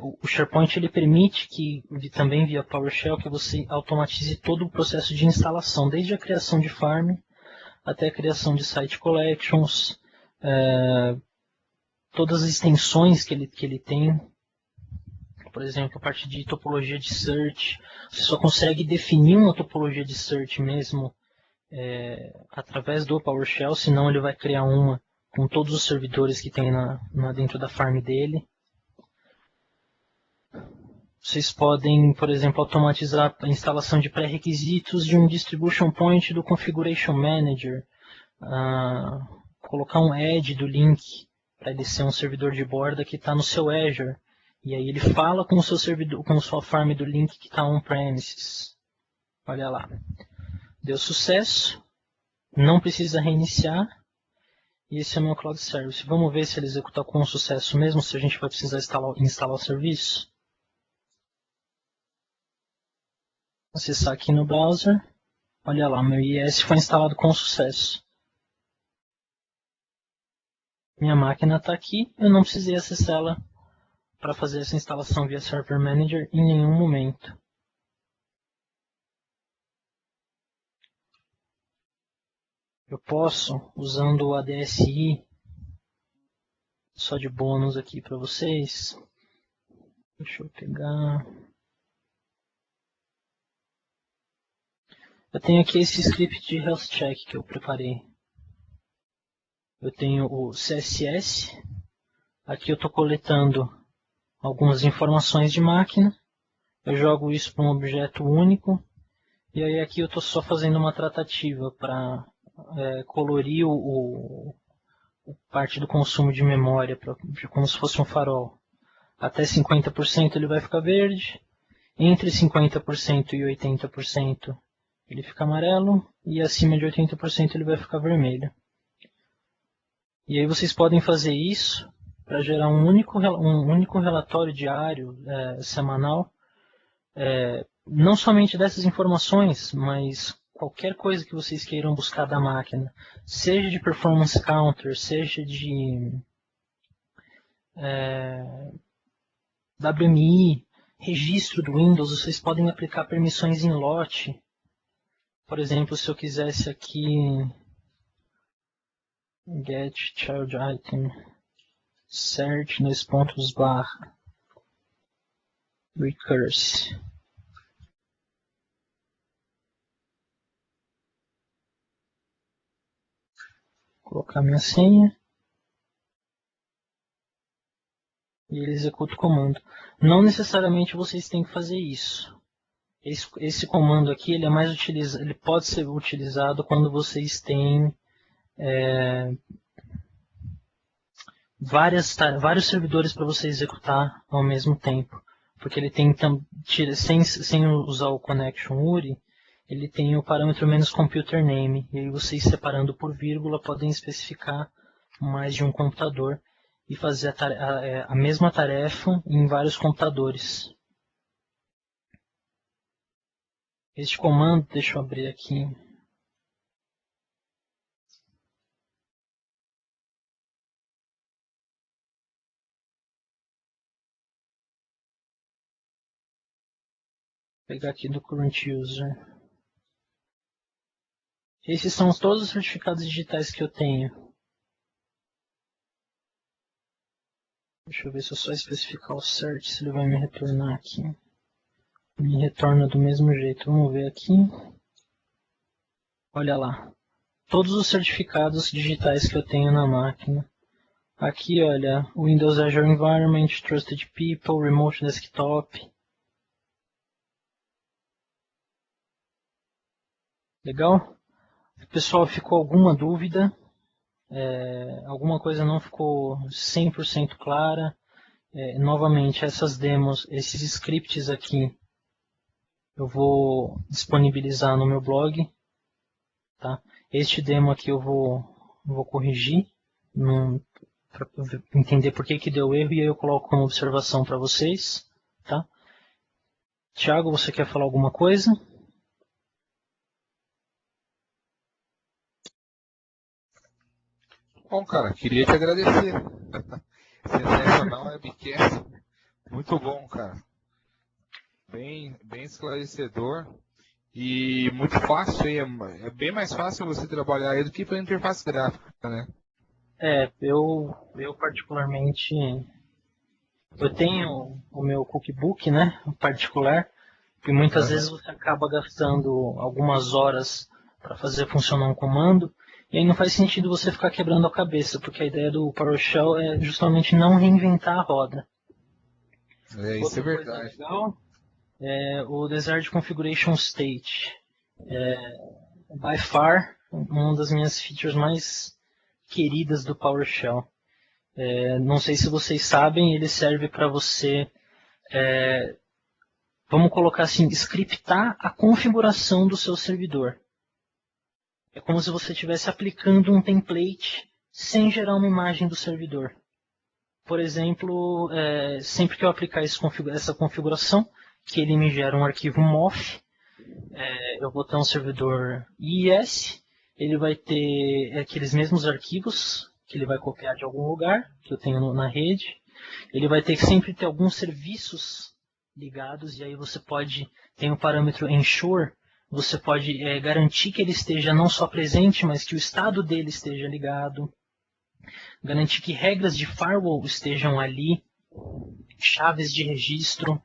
o SharePoint ele permite que, também via PowerShell, que você automatize todo o processo de instalação, desde a criação de farm até a criação de site collections, todas as extensões que ele tem. Por exemplo, a parte de topologia de search, você só consegue definir uma topologia de search mesmo através do PowerShell, senão ele vai criar uma com todos os servidores que tem dentro da farm dele. Vocês podem, por exemplo, automatizar a instalação de pré-requisitos de um Distribution Point do Configuration Manager, colocar um add do link para ele ser um servidor de borda que está no seu Azure. E aí ele fala com o seu servidor, com a sua farm do link que está on-premises. Olha lá. Deu sucesso. Não precisa reiniciar. E esse é o meu Cloud Service. Vamos ver se ele executa com sucesso mesmo, se a gente vai precisar instalar o serviço. Acessar aqui no browser. Olha lá, meu IIS foi instalado com sucesso. Minha máquina está aqui. Eu não precisei acessá-la para fazer essa instalação via Server Manager em nenhum momento. Eu posso, usando o ADSI, só de bônus aqui para vocês. Deixa eu pegar. Eu tenho aqui esse script de health check que eu preparei. Eu tenho o CSS. Aqui eu estou coletando algumas informações de máquina. Eu jogo isso para um objeto único. E aí aqui eu estou só fazendo uma tratativa para colorir o parte do consumo de memória, como se fosse um farol. Até 50% ele vai ficar verde. Entre 50% e 80% ele fica amarelo. E acima de 80% ele vai ficar vermelho. E aí vocês podem fazer isso para gerar um único relatório diário, semanal, não somente dessas informações, mas qualquer coisa que vocês queiram buscar da máquina, seja de performance counter, seja de WMI, registro do Windows, vocês podem aplicar permissões em lote. Por exemplo, se eu quisesse aqui get child item search / recurse. Colocar minha senha. E ele executa o comando. Não necessariamente vocês têm que fazer isso. Esse comando aqui ele é mais utilizado, ele pode ser utilizado quando vocês têm vários servidores para você executar ao mesmo tempo. Porque ele tem, sem usar o connection URI, ele tem o parâmetro "computer name". E aí vocês, separando por vírgula, podem especificar mais de um computador e fazer a mesma tarefa em vários computadores. Este comando, deixa eu abrir aqui. Vou pegar aqui do current user. Esses são todos os certificados digitais que eu tenho. Deixa eu ver se eu só especificar o cert, se ele vai me retornar aqui. Me retorna do mesmo jeito. Vamos ver aqui. Olha lá. Todos os certificados digitais que eu tenho na máquina. Aqui, olha, Windows Azure Environment, Trusted People, Remote Desktop. Legal? Pessoal, ficou alguma dúvida? Alguma coisa não ficou 100% clara? Novamente, essas demos, esses scripts aqui, eu vou disponibilizar no meu blog. Tá? Este demo aqui eu vou corrigir para entender por que deu erro, e aí eu coloco como observação para vocês. Tá? Thiago, você quer falar alguma coisa? Bom, cara, queria te agradecer. Sensacional webcast. Muito bom, cara. Bem esclarecedor e muito fácil. É bem mais fácil você trabalhar aí do que pela interface gráfica, né? Eu particularmente, eu tenho o meu cookbook, né, particular, que muitas vezes você acaba gastando algumas horas para fazer funcionar um comando, e aí não faz sentido você ficar quebrando a cabeça, porque a ideia do PowerShell é justamente não reinventar a roda. Isso é verdade. Legal o Desired Configuration State. By far, uma das minhas features mais queridas do PowerShell. Não sei se vocês sabem, ele serve para você, vamos colocar assim, scriptar a configuração do seu servidor. É como se você estivesse aplicando um template sem gerar uma imagem do servidor. Por exemplo, sempre que eu aplicar essa configuração, que ele me gera um arquivo MOF, eu vou ter um servidor IIS, ele vai ter aqueles mesmos arquivos que ele vai copiar de algum lugar, que eu tenho na rede. Ele vai ter que sempre ter alguns serviços ligados, e aí você tem o parâmetro ensure, você pode garantir que ele esteja não só presente, mas que o estado dele esteja ligado. Garantir que regras de firewall estejam ali, chaves de registro,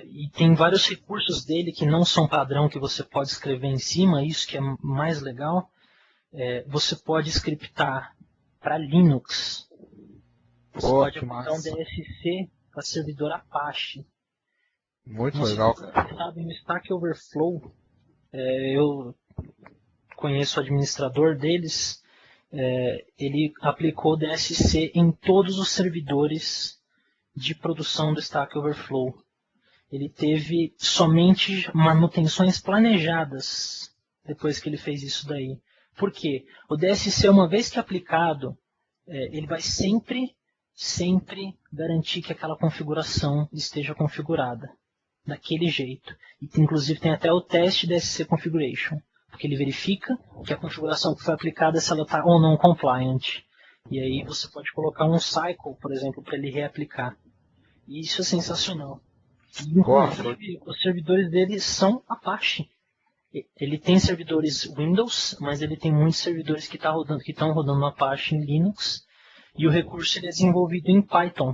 e tem vários recursos dele que não são padrão, que você pode escrever em cima, isso que é mais legal. Você pode scriptar para Linux. Você pode aplicar um DSC para servidor Apache. Muito legal, cara. Vocês sabem, o Stack Overflow, eu conheço o administrador deles, ele aplicou DSC em todos os servidores de produção do Stack Overflow. Ele teve somente manutenções planejadas depois que ele fez isso daí. Por quê? O DSC, uma vez que aplicado, ele vai sempre garantir que aquela configuração esteja configurada daquele jeito. E, inclusive tem até o teste DSC Configuration, porque ele verifica que a configuração que foi aplicada, se ela está ou não compliant. E aí você pode colocar um cycle, por exemplo, para ele reaplicar. E isso é sensacional. E, Nossa. inclusive, os servidores dele são Apache. Ele tem servidores Windows, mas ele tem muitos servidores que estão rodando no Apache em Linux. E o recurso ele é desenvolvido em Python.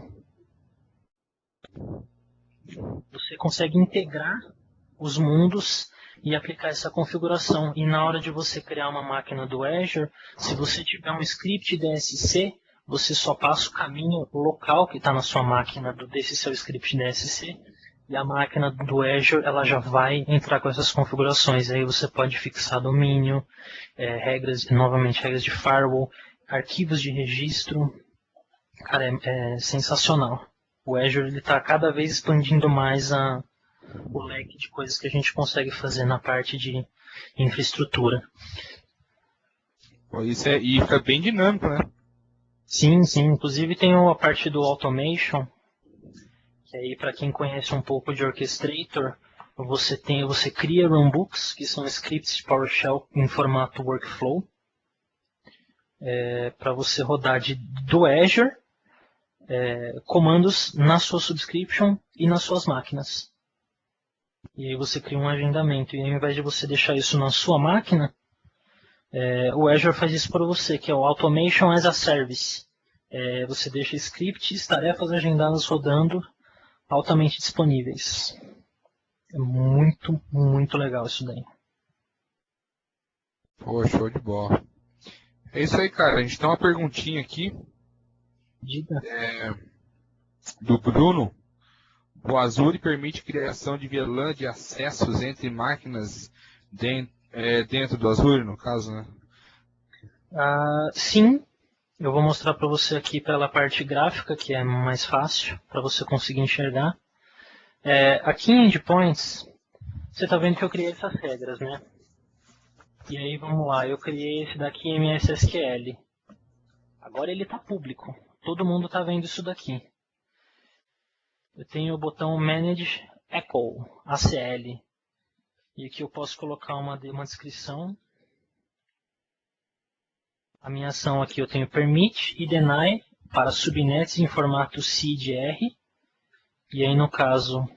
Você consegue integrar os mundos e aplicar essa configuração. E na hora de você criar uma máquina do Azure, se você tiver um script DSC, você só passa o caminho local que está na sua máquina desse seu script DSC, e a máquina do Azure ela já vai entrar com essas configurações. Aí você pode fixar domínio, novamente regras de firewall, arquivos de registro. Cara, é sensacional. O Azure está cada vez expandindo mais o leque de coisas que a gente consegue fazer na parte de infraestrutura. E fica bem dinâmico, né? Sim, sim. Inclusive tem a parte do automation, que aí para quem conhece um pouco de Orchestrator, você cria runbooks, que são scripts de PowerShell em formato workflow, para você rodar do Azure comandos na sua subscription e nas suas máquinas. E aí você cria um agendamento. E ao invés de você deixar isso na sua máquina, o Azure faz isso para você, que é o Automation as a Service. Você deixa scripts, tarefas agendadas rodando, altamente disponíveis. É muito, muito legal isso daí. Pô, show de bola. É isso aí, cara. A gente tem uma perguntinha aqui. Diga. Do Bruno. O Azure permite criação de VLAN de acessos entre máquinas dentro do Azure, no caso, né? Sim, eu vou mostrar para você aqui pela parte gráfica, que é mais fácil para você conseguir enxergar. Aqui em Endpoints, você está vendo que eu criei essas regras, né? E aí vamos lá, eu criei esse daqui MSSQL. Agora ele está público, todo mundo está vendo isso daqui. Eu tenho o botão Manage Echo, ACL. E aqui eu posso colocar uma descrição. A minha ação aqui eu tenho Permit e Deny para subnets em formato CIDR. E aí no caso,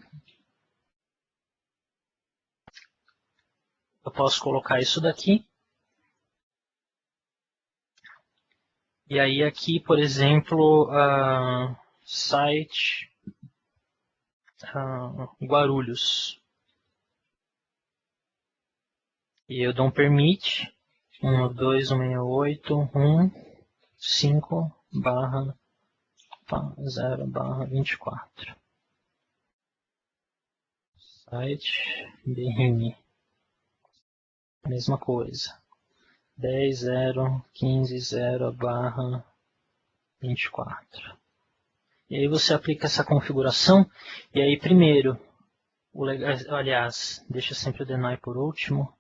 eu posso colocar isso daqui. E aí aqui, por exemplo, site Guarulhos. E eu dou um permit 192.168.5/0/24. Site BRM. Mesma coisa. 10.0.15.0/24. E aí você aplica essa configuração. E aí primeiro, aliás, deixa sempre o deny por último.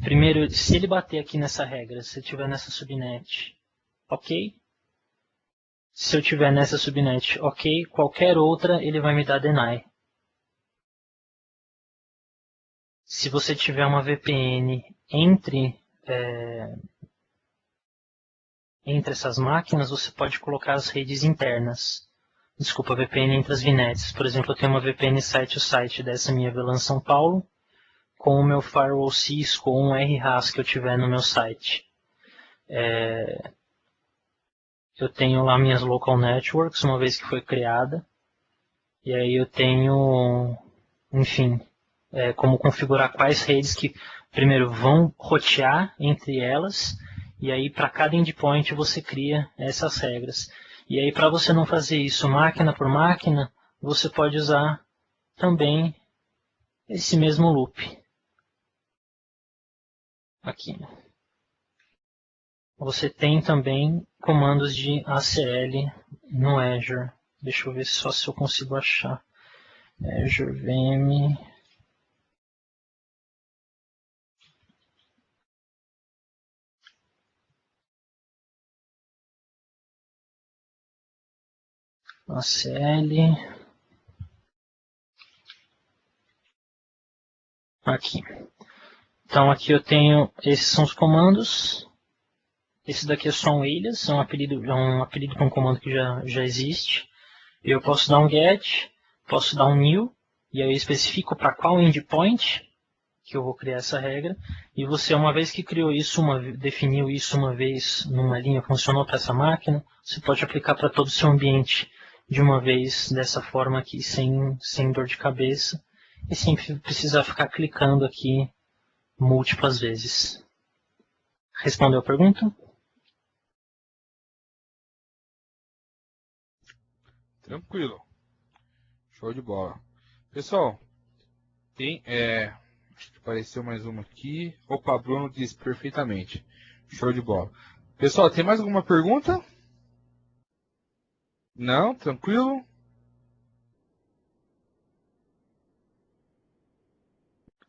Primeiro, se ele bater aqui nessa regra, se eu estiver nessa subnet, ok. Se eu estiver nessa subnet, ok. Qualquer outra, ele vai me dar deny. Se você tiver uma VPN entre essas máquinas, você pode colocar as redes internas. Desculpa, VPN entre as VNets. Por exemplo, eu tenho uma VPN site dessa minha VLAN São Paulo, com o meu firewall Cisco ou um RHAS que eu tiver no meu site. Eu tenho lá minhas local networks, uma vez que foi criada. E aí eu tenho, enfim, como configurar quais redes que primeiro vão rotear entre elas. E aí para cada endpoint você cria essas regras. E aí para você não fazer isso máquina por máquina, você pode usar também esse mesmo loop. Aqui. Você tem também comandos de ACL no Azure. Deixa eu ver só se eu consigo achar. Azure VM. ACL. Aqui. Então aqui eu tenho, esses são os comandos. Esse daqui é só um alias, é um apelido para um comando que já existe. Eu posso dar um get, posso dar um new, e aí eu especifico para qual endpoint que eu vou criar essa regra. E você, uma vez que criou isso, definiu isso uma vez numa linha, funcionou para essa máquina, você pode aplicar para todo o seu ambiente de uma vez, dessa forma aqui, sem dor de cabeça, e sem precisar ficar clicando aqui múltiplas vezes. Respondeu a pergunta? Tranquilo. Show de bola. Pessoal, tem... acho que apareceu mais uma aqui. Opa, Bruno disse perfeitamente. Show de bola. Pessoal, tem mais alguma pergunta? Não? Tranquilo?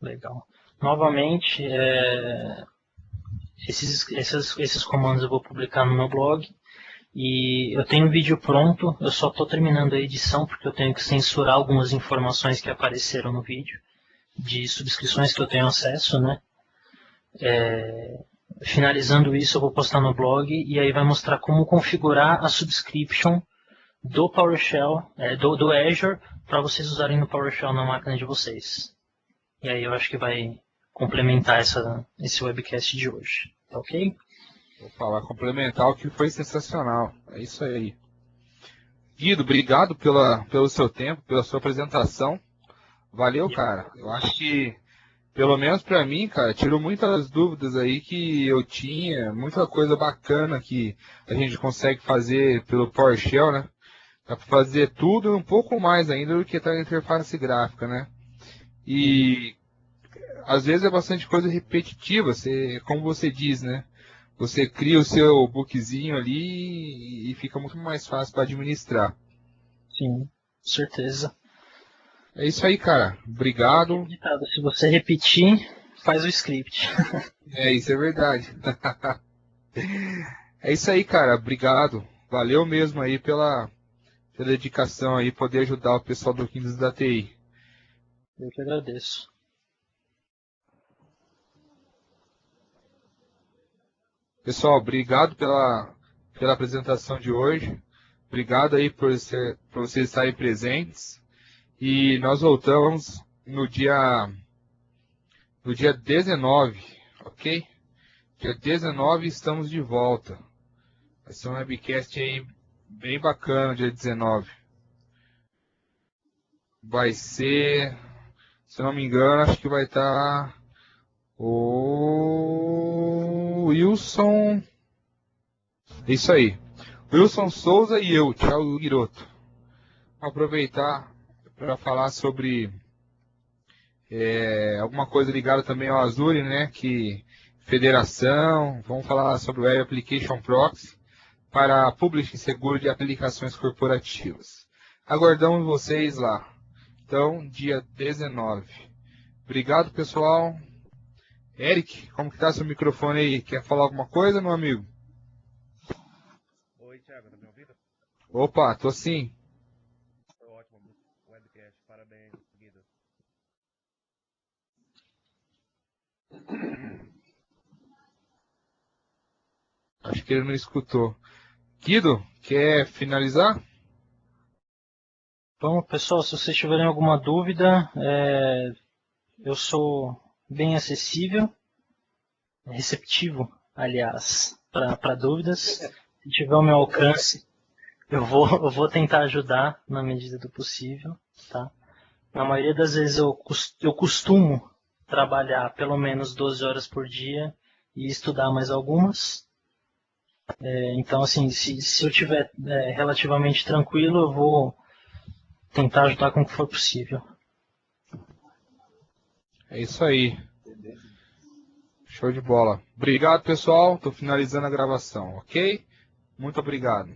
Legal. Novamente, esses comandos eu vou publicar no meu blog. E eu tenho um vídeo pronto, eu só estou terminando a edição porque eu tenho que censurar algumas informações que apareceram no vídeo, de subscrições que eu tenho acesso, né? Finalizando isso, eu vou postar no blog e aí vai mostrar como configurar a subscription do PowerShell, do Azure, para vocês usarem no PowerShell na máquina de vocês. E aí eu acho que vai complementar esse webcast de hoje, tá ok? Vou falar complementar o que foi sensacional. É isso aí. Guido, obrigado pelo seu tempo, pela sua apresentação. Valeu, cara. Eu acho que, pelo menos pra mim, cara, tirou muitas dúvidas aí que eu tinha, muita coisa bacana que a gente consegue fazer pelo PowerShell, né? Dá pra fazer tudo e um pouco mais ainda do que tá na interface gráfica, né? E às vezes é bastante coisa repetitiva, como você diz, né? Você cria o seu bookzinho ali e fica muito mais fácil para administrar. Sim, com certeza. É isso aí, cara. Obrigado. Se você repetir, faz o script. Isso é verdade. É isso aí, cara. Obrigado. Valeu mesmo aí pela dedicação aí, poder ajudar o pessoal do Windows da TI. Eu que agradeço. Pessoal, obrigado pela apresentação de hoje. Obrigado aí por vocês estarem presentes. E nós voltamos no dia 19, ok? Dia 19 estamos de volta. Vai ser um webcast aí bem bacana, dia 19. Vai ser, se eu não me engano, acho que vai estar o Wilson. Isso aí. Wilson Souza e eu, Thiago Giroto. Vou aproveitar para falar sobre alguma coisa ligada também ao Azure, né? Que federação. Vamos falar sobre o Web Application Proxy para publishing seguro de aplicações corporativas. Aguardamos vocês lá. Então, dia 19. Obrigado, pessoal. Eric, como que tá seu microfone aí? Quer falar alguma coisa, meu amigo? Oi, Thiago, tá me ouvindo? Opa, tô sim. Foi ótimo o webcast, parabéns, Guido. Acho que ele não escutou. Guido, quer finalizar? Bom, pessoal, se vocês tiverem alguma dúvida, eu sou bem acessível, receptivo, aliás, para dúvidas. Se tiver ao meu alcance, eu vou tentar ajudar na medida do possível, tá? Na maioria das vezes eu costumo trabalhar pelo menos 12 horas por dia e estudar mais algumas. Então, assim, se eu estiver relativamente tranquilo, eu vou tentar ajudar com o que for possível. É isso aí. Show de bola. Obrigado, pessoal. Estou finalizando a gravação, ok? Muito obrigado.